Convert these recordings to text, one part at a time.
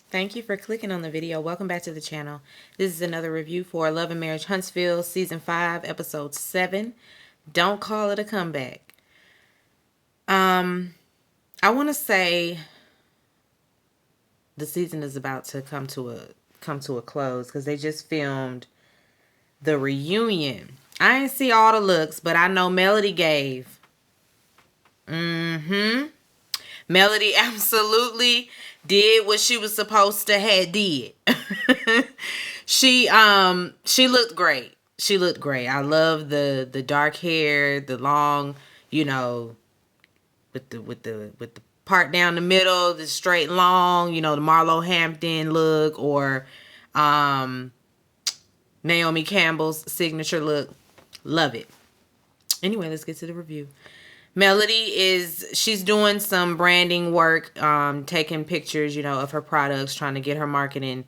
Thank you for clicking on the video. Welcome back to the channel. This is another review for Love and Marriage Huntsville Season 5, Episode 7. Don't call it a comeback. I want to say the season is about to come to a close because they just filmed the reunion. I didn't see all the looks, but I know Melody gave. Melody absolutely did what she was supposed to have did. She looked great. She looked great. I love the dark hair, the long, with the part down the middle, the straight long, the Marlo Hampton look, or Naomi Campbell's signature look. Love it. Anyway, let's get to the review. Melody she's doing some branding work, taking pictures, of her products, trying to get her marketing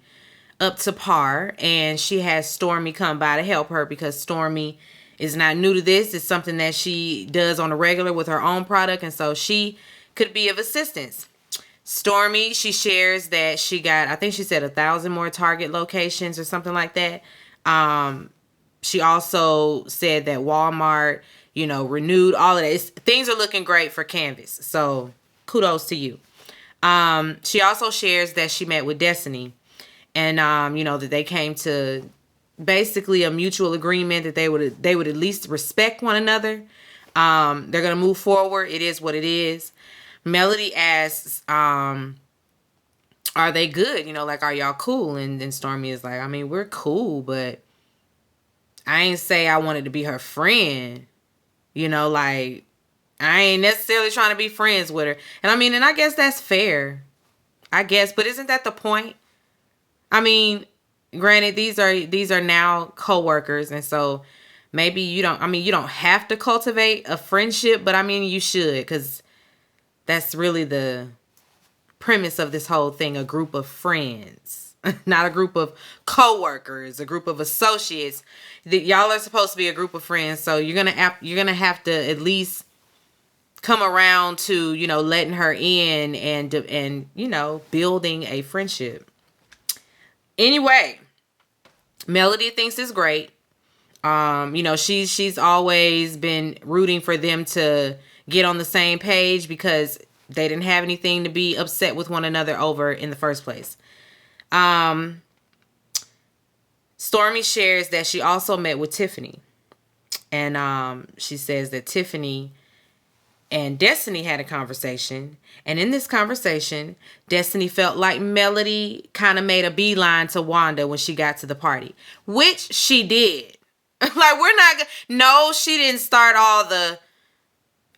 up to par. And she has Stormy come by to help her because Stormy is not new to this. It's something that she does on a regular with her own product. And so she could be of assistance. Stormy, she shares that she got, I think she said 1,000 more Target locations or something like that. She also said that Walmart, renewed all of that. Things are looking great for Canvas. So kudos to you. She also shares that she met with Destiny and, that they came to basically a mutual agreement that they would at least respect one another. They're going to move forward. It is what it is. Melody asks, are they good? Are y'all cool? And then Stormy is like, I mean, we're cool, but I ain't say I wanted to be her friend. I ain't necessarily trying to be friends with her. And I guess that's fair. I guess, but isn't that the point? Granted, these are now co-workers, and so maybe you don't have to cultivate a friendship, but you should, because that's really the premise of this whole thing, a group of friends. Not a group of co-workers, a group of associates. Y'all are supposed to be a group of friends, so you're gonna have to at least come around to letting her in and building a friendship. Anyway, Melody thinks it's great. She's always been rooting for them to get on the same page because they didn't have anything to be upset with one another over in the first place. Stormy shares that she also met with Tiffany. And she says that Tiffany and Destiny had a conversation. And in this conversation, Destiny felt like Melody kind of made a beeline to Wanda when she got to the party. Which she did. No, she didn't start all the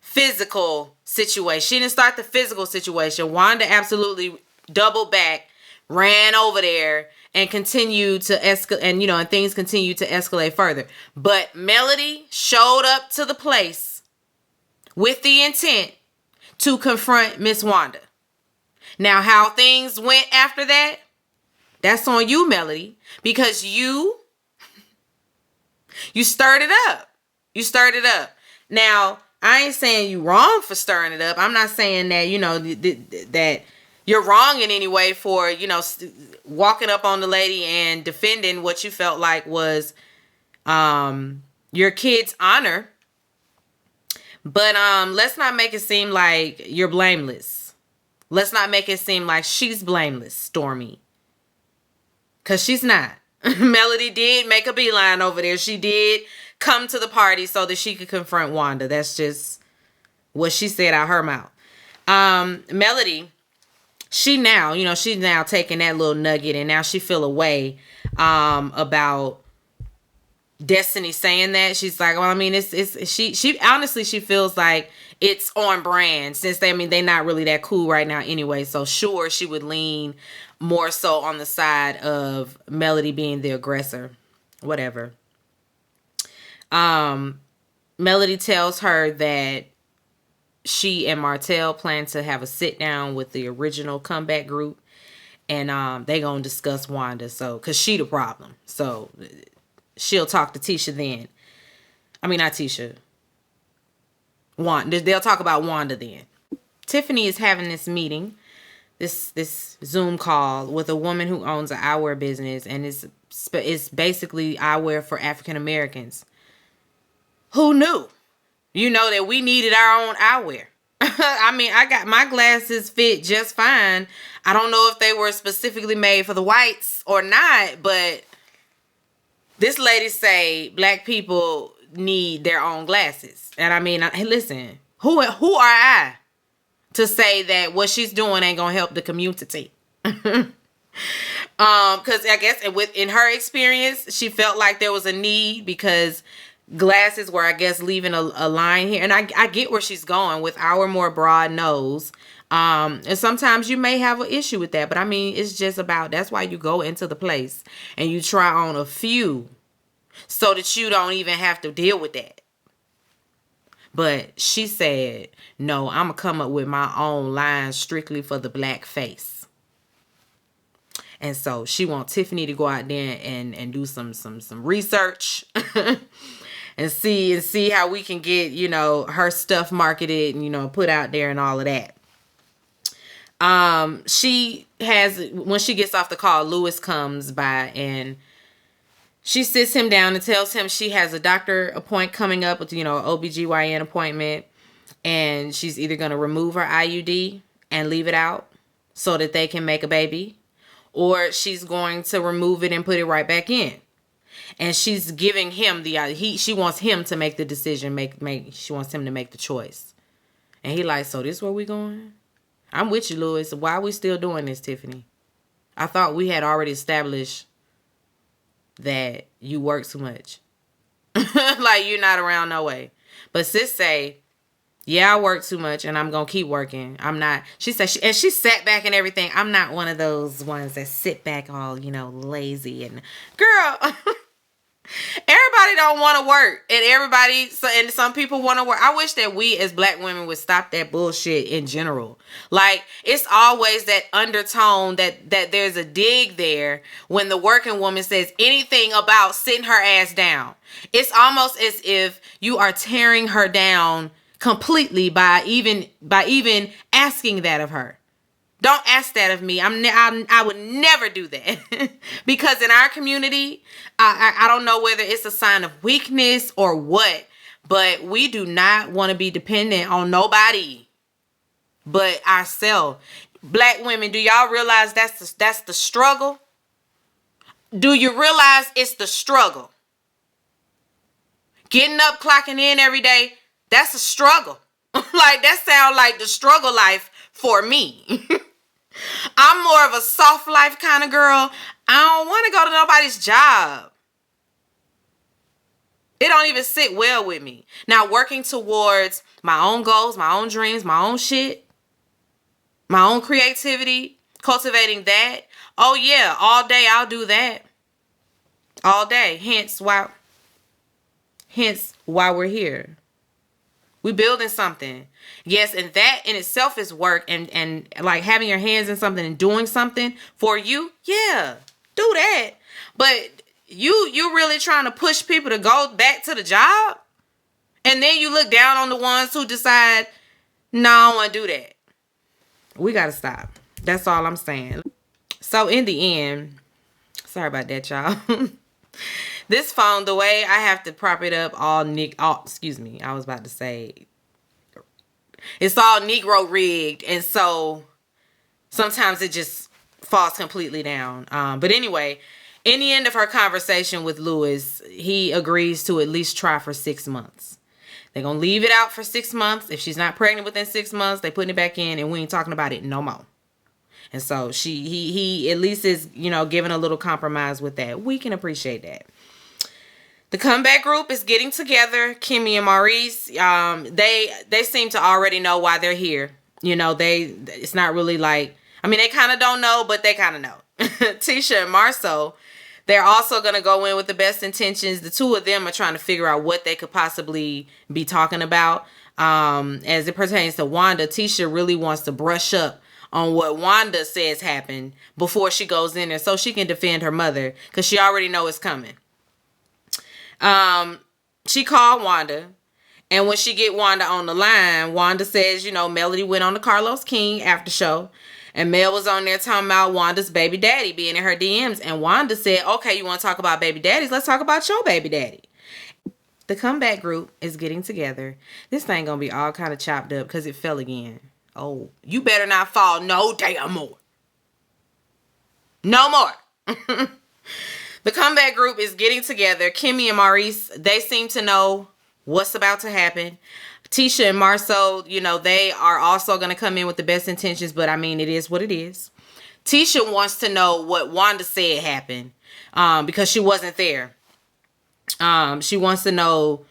physical situation. She didn't start the physical situation. Wanda absolutely doubled back, ran over there, and continued to escalate, and things continued to escalate further. But Melody showed up to the place with the intent to confront Miss Wanda. Now, how things went after that, that's on you, Melody, because you stirred it up. You stirred it up. Now, I ain't saying you wrong for stirring it up. I'm not saying that, that you're wrong in any way for, walking up on the lady and defending what you felt like was your kid's honor. But let's not make it seem like you're blameless. Let's not make it seem like she's blameless, Stormy. Because she's not. Melody did make a beeline over there. She did come to the party so that she could confront Wanda. That's just what she said out her mouth. Melody, she's now taking that little nugget, and now she feel a way about Destiny saying that. She's like, well, she honestly, she feels like it's on brand since they're not really that cool right now anyway. So sure, she would lean more so on the side of Melody being the aggressor. Whatever. Melody tells her that she and Martell plan to have a sit down with the original comeback group, and they gonna discuss Wanda. So, cause she the problem. So she'll talk to Tisha then. Not Tisha. Wanda. They'll talk about Wanda then. Tiffany is having this meeting this Zoom call with a woman who owns an eyewear business, and it's basically eyewear for African Americans. Who knew? That we needed our own eyewear. I mean, I got my glasses fit just fine. I don't know if they were specifically made for the whites or not, but this lady say black people need their own glasses. And I mean, listen, who are I to say that what she's doing ain't gonna help the community? Because I guess in her experience, she felt like there was a need because glasses were, I guess, leaving a line here. And I get where she's going with our more broad nose. And sometimes you may have an issue with that, but I mean, it's just about, that's why you go into the place and you try on a few so that you don't even have to deal with that. But she said, no, I'm going to come up with my own line strictly for the black face. And so she wants Tiffany to go out there and do some research and see how we can get, her stuff marketed and, put out there and all of that. She has, when she gets off the call, Lewis comes by and she sits him down and tells him she has a doctor appointment coming up with, OBGYN appointment, and she's either going to remove her IUD and leave it out so that they can make a baby, or she's going to remove it and put it right back in. And she's giving him she wants him to make the decision, she wants him to make the choice. And he like, so this where we going? I'm with you, Lewis. Why are we still doing this, Tiffany? I thought we had already established that you work too much. Like, you're not around no way. But sis say, yeah, I work too much and I'm going to keep working. I'm not. She said, she sat back and everything. I'm not one of those ones that sit back all, lazy. And girl, everybody don't want to work. And some people want to work. I wish that we as black women would stop that bullshit in general. Like, it's always that undertone that there's a dig there when the working woman says anything about sitting her ass down. It's almost as if you are tearing her down completely by even asking that of her. Don't ask that of me. I would never do that. Because in our community, I don't know whether it's a sign of weakness or what, but we do not want to be dependent on nobody but ourselves. Black women, do y'all realize that's the struggle? Do you realize it's the struggle? Getting up, clocking in every day, that's a struggle. Like, that sounds like the struggle life for me. I'm more of a soft life kind of girl. I don't want to go to nobody's job. It don't even sit well with me. Now, working towards my own goals, my own dreams, my own shit, my own creativity, cultivating that. Oh yeah, all day I'll do that. All day. Hence why we're here. We building something. Yes, and that in itself is work, and like having your hands in something and doing something for you. Yeah, do that. But you really trying to push people to go back to the job? And then you look down on the ones who decide, no, I don't want to do that. We got to stop. That's all I'm saying. So in the end, sorry about that, y'all. This phone, the way I have to prop it up, excuse me, I was about to say, it's all Negro rigged, and so sometimes it just falls completely down. But anyway, in the end of her conversation with Lewis, he agrees to at least try for 6 months. They're going to leave it out for 6 months. If she's not pregnant within 6 months, they putting it back in, and we ain't talking about it no more. And so he at least is, giving a little compromise with that. We can appreciate that. The comeback group is getting together. Kimmy and Maurice, they seem to already know why they're here. It's not really like, they kind of don't know, but they kind of know. Tisha and Marceau, they're also going to go in with the best intentions. The two of them are trying to figure out what they could possibly be talking about. As it pertains to Wanda, Tisha really wants to brush up on what Wanda says happened before she goes in there so she can defend her mother, because she already know it's coming. She called Wanda, and when she get Wanda on the line, Wanda says, Melody went on the Carlos King after show, And Mel was on there talking about Wanda's baby daddy being in her DMs. And Wanda said, okay, you want to talk about baby daddies? Let's talk about your baby daddy. The comeback group is getting together. This thing gonna be all kind of chopped up because it fell again. Oh, you better not fall no damn more. No more. The comeback group is getting together. Kimmy and Maurice, they seem to know what's about to happen. Tisha and Marceau, they are also going to come in with the best intentions, but I mean, it is what it is. Tisha wants to know what Wanda said happened because she wasn't there. She wants to know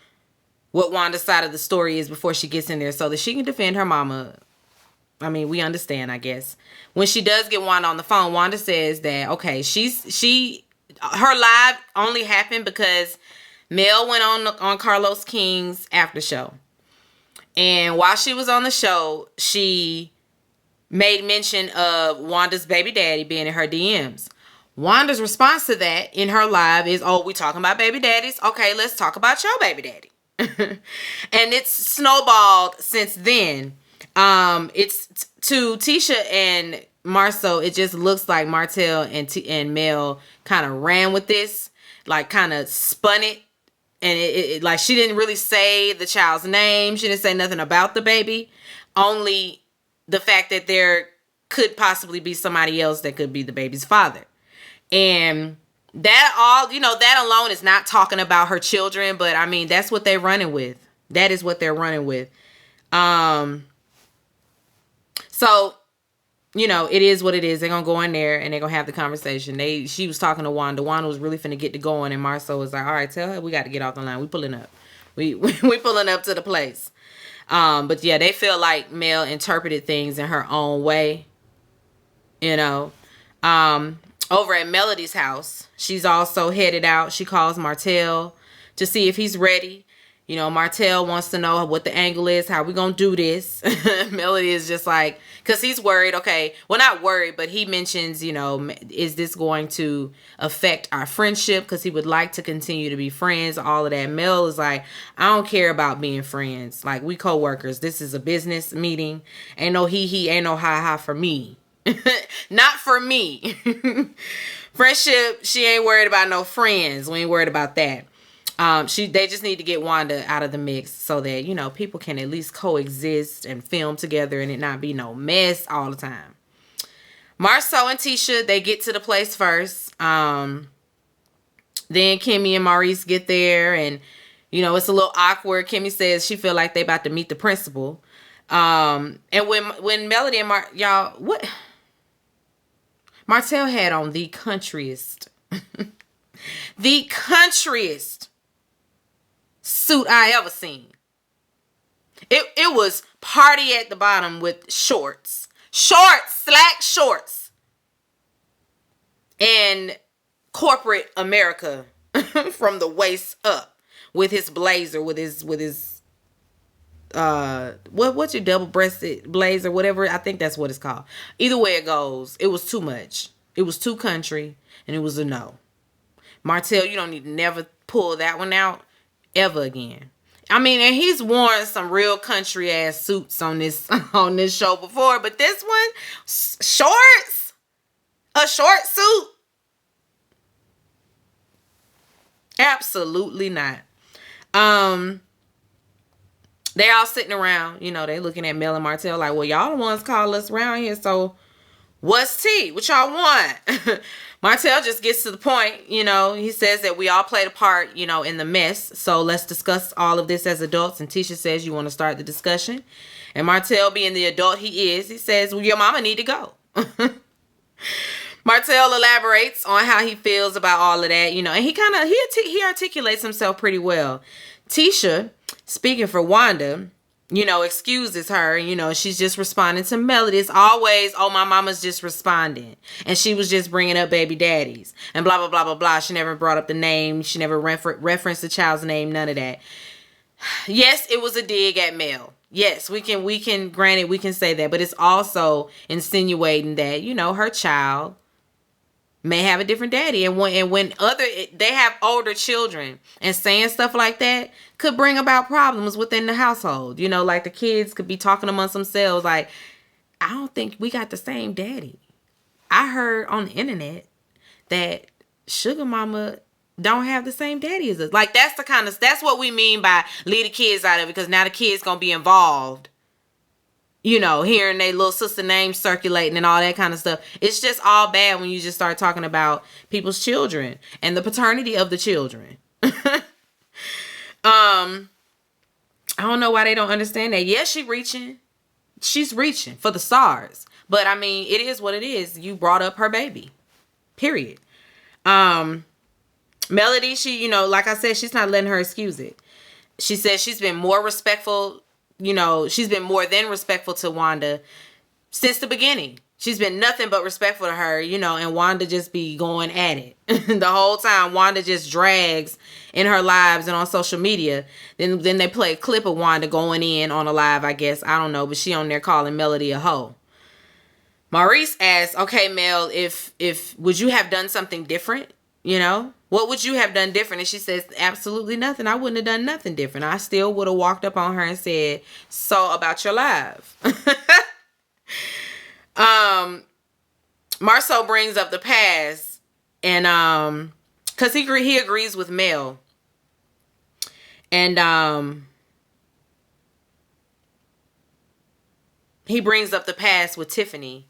what Wanda's side of the story is before she gets in there so that she can defend her mama. I mean, we understand, I guess. When she does get Wanda on the phone, Wanda says that, okay, her live only happened because Mel went on Carlos King's after show. And while she was on the show, she made mention of Wanda's baby daddy being in her DMs. Wanda's response to that in her live is, oh, we talking about baby daddies? Okay, let's talk about your baby daddy. And it's snowballed since then. It's to Tisha and Marceau, it just looks like Martell and Mel kind of ran with this, like kind of spun it. And it like she didn't really say the child's name. She didn't say nothing about the baby. Only the fact that there could possibly be somebody else that could be the baby's father. And that all, that alone is not talking about her children. But I mean, that's what they're running with. That is what they're running with. So, it is what it is. They're going to go in there and they're going to have the conversation. She was talking to Wanda. Wanda was really finna get to going. And Marceau was like, all right, tell her we got to get off the line. We pulling up. We pulling up to the place. But yeah, they feel like Mel interpreted things in her own way. Over at Melody's house, she's also headed out. She calls Martell to see if he's ready. Martell wants to know what the angle is, how we gonna do this. Melody is just like, because he's worried. Okay, well, not worried, but he mentions, is this going to affect our friendship? Because he would like to continue to be friends, all of that. Mel is like, I don't care about being friends. Like, we co-workers. This is a business meeting. Ain't no he, ain't no ha for me. Not for me. Friendship, she ain't worried about no friends. We ain't worried about that. They just need to get Wanda out of the mix so that, people can at least coexist and film together and it not be no mess all the time. Marceau and Tisha, they get to the place first. Then Kimmy and Maurice get there and, it's a little awkward. Kimmy says she feel like they about to meet the principal. And when Melody and Martell had on the countryest, the countryest suit I ever seen. It was party at the bottom with shorts, slack shorts, and corporate America from the waist up with his blazer, with his what's your double-breasted blazer, whatever. I think that's what it's called. Either way it goes, it was too much. It was too country, and it was a no. Martell, you don't need to never pull that one out ever again. I mean, and he's worn some real country ass suits on this show before, but this one, shorts, a short suit, absolutely not. They all sitting around, they looking at Mel and Martell like, well, y'all the ones call us around here, so what's tea? What y'all want? Martell just gets to the point, he says that we all played a part, in the mess. So let's discuss all of this as adults. And Tisha says, you want to start the discussion? And Martell, being the adult he says, well, your mama need to go. Martell elaborates on how he feels about all of that, and he articulates himself pretty well. Tisha, speaking for Wanda, excuses her, she's just responding to Melody. It's always, oh, my mama's just responding. And she was just bringing up baby daddies and blah, blah, blah, blah, blah. She never brought up the name. She never referenced the child's name. None of that. Yes, it was a dig at Mel. Yes, we can, granted, we can say that. But it's also insinuating that, her child may have a different daddy. And when they have older children, and saying stuff like that could bring about problems within the household. Like the kids could be talking amongst themselves like, I don't think we got the same daddy. I heard on the internet that Sugar Mama don't have the same daddy as us. Like, that's what we mean by leave the kids out of it, because now the kids gonna be involved. Hearing their little sister name circulating and all that kind of stuff. It's just all bad when you just start talking about people's children and the paternity of the children. I don't know why they don't understand that. Yeah, she's reaching for the stars. But I mean, it is what it is. You brought up her baby. Period. Melody, she, like I said, she's not letting her excuse it. She says she's been more respectful. She's been more than respectful to Wanda since the beginning. She's been nothing but respectful to her, and Wanda just be going at it. The whole time, Wanda just drags in her lives and on social media. Then they play a clip of Wanda going in on a live, I guess. I don't know, but she on there calling Melody a hoe. Maurice asks, okay, Mel, if would you have done something different? What would you have done different? And she says, absolutely nothing. I wouldn't have done nothing different. I still would have walked up on her and said, so about your life. Marceau brings up the past, and because he agrees with Mel. And he brings up the past with Tiffany.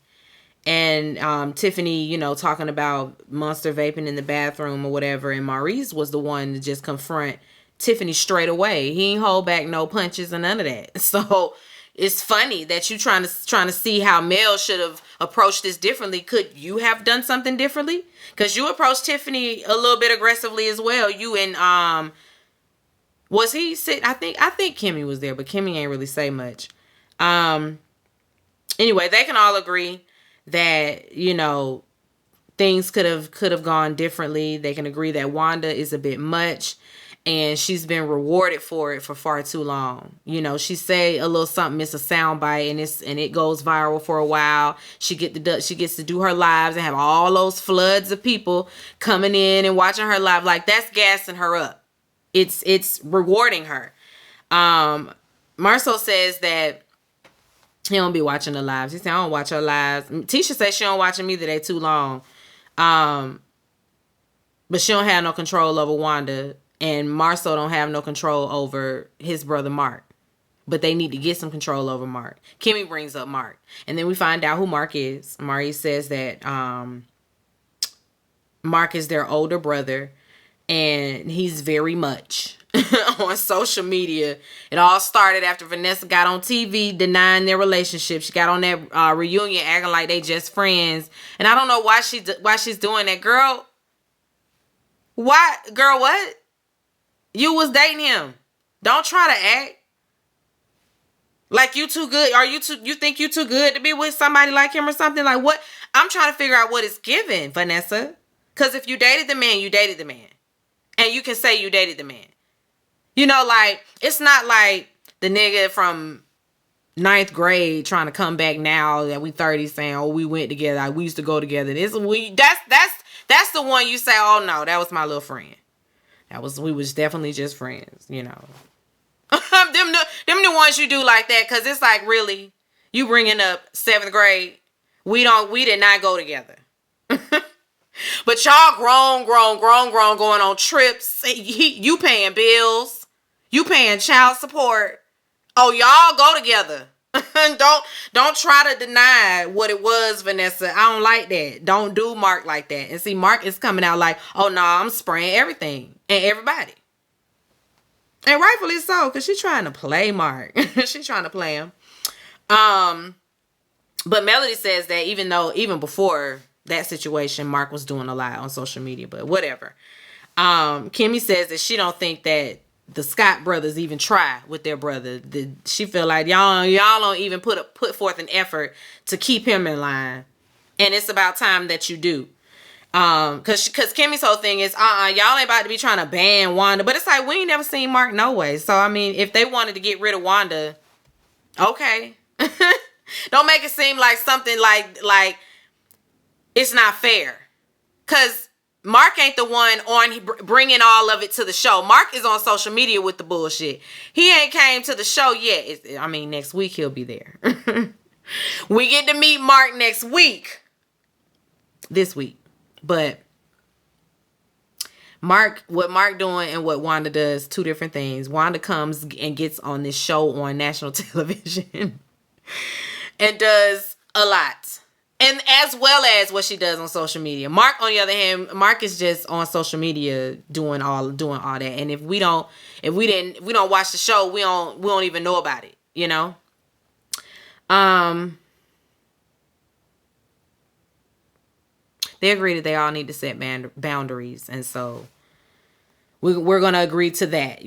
And Tiffany, talking about Monster vaping in the bathroom or whatever. And Maurice was the one to just confront Tiffany straight away. He ain't hold back no punches and none of that. So it's funny that you trying to see how Mel should have approached this differently. Could you have done something differently? Because you approached Tiffany a little bit aggressively as well. You and was he sit? I think Kimmy was there, but Kimmy ain't really say much. Anyway, they can all agree that, things could have gone differently. They can agree that Wanda is a bit much, and she's been rewarded for it for far too long. She say a little something, it's a soundbite, and it goes viral for a while. She gets to do her lives and have all those floods of people coming in and watching her live. Like, that's gassing her up. It's rewarding her. Marceau says that he don't be watching the lives. He said, I don't watch her lives. Tisha says she don't watch them either. They too long. But she don't have no control over Wanda. And Marceau don't have no control over his brother Mark. But they need to get some control over Mark. Kimmy brings up Mark. And then we find out who Mark is. Maurice says that Mark is their older brother. And he's very much on social media. It all started after Vanessa got on TV denying their relationship. She got on that reunion acting like they just friends. And I don't know why she's doing that. Girl, why? Girl, what? You was dating him. Don't try to act like you too good. You think you too good to be with somebody like him or something? Like, what? I'm trying to figure out what it's given, Vanessa. Because if you dated the man, you dated the man. And you can say you dated the man. Like, it's not like the nigga from 9th grade trying to come back now that we 30 saying, oh, we went together. Like, we used to go together. That's the one you say, oh, no, that was my little friend. We was definitely just friends, them the ones you do like that, because it's like, really, you bringing up 7th grade. We did not go together. But y'all grown, going on trips. You paying bills. You paying child support. Oh, y'all go together. Don't try to deny what it was, Vanessa. I don't like that. Don't do Mark like that. And see, Mark is coming out like, oh, no, I'm spraying everything and everybody. And rightfully so, because she's trying to play Mark. She's trying to play him. But Melody says that even before that situation, Mark was doing a lot on social media, but whatever. Kimmy says that she don't think that the Scott brothers even try with their brother. She feel like y'all don't even put forth an effort to keep him in line, and it's about time that you do. Cause Kimmy's whole thing is y'all ain't about to be trying to ban Wanda, but it's like we ain't never seen Mark no way. So I mean, if they wanted to get rid of Wanda, okay. Don't make it seem like something like it's not fair, cause Mark ain't the one on bringing all of it to the show. Mark is on social media with the bullshit. He ain't came to the show yet. Next week he'll be there. We get to meet Mark next week. This week. But what Mark doing and what Wanda does, two different things. Wanda comes and gets on this show on national television and does a lot. And as well as what she does on social media. Mark, on the other hand, Mark is just on social media doing all that. And if we don't watch the show, we don't even know about it, you know? They agree that they all need to set boundaries. And so we're going to agree to that.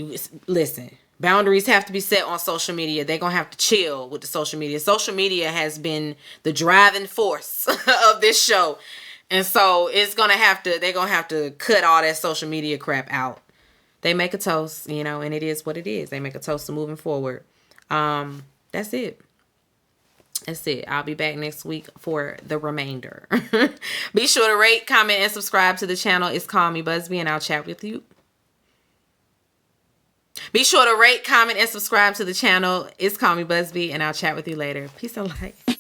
Listen, boundaries have to be set on social media. They're going to have to chill with the social media. Social media has been the driving force of this show. And so they're going to have to cut all that social media crap out. They make a toast, you know, and it is what it is. They make a toast to moving forward. That's it. That's it. I'll be back next week for the remainder. Be sure to rate, comment, and subscribe to the channel. It's Call Me Busby, and I'll chat with you. Be sure to rate, comment, and subscribe to the channel. It's Call Me Busby, and I'll chat with you later. Peace and light.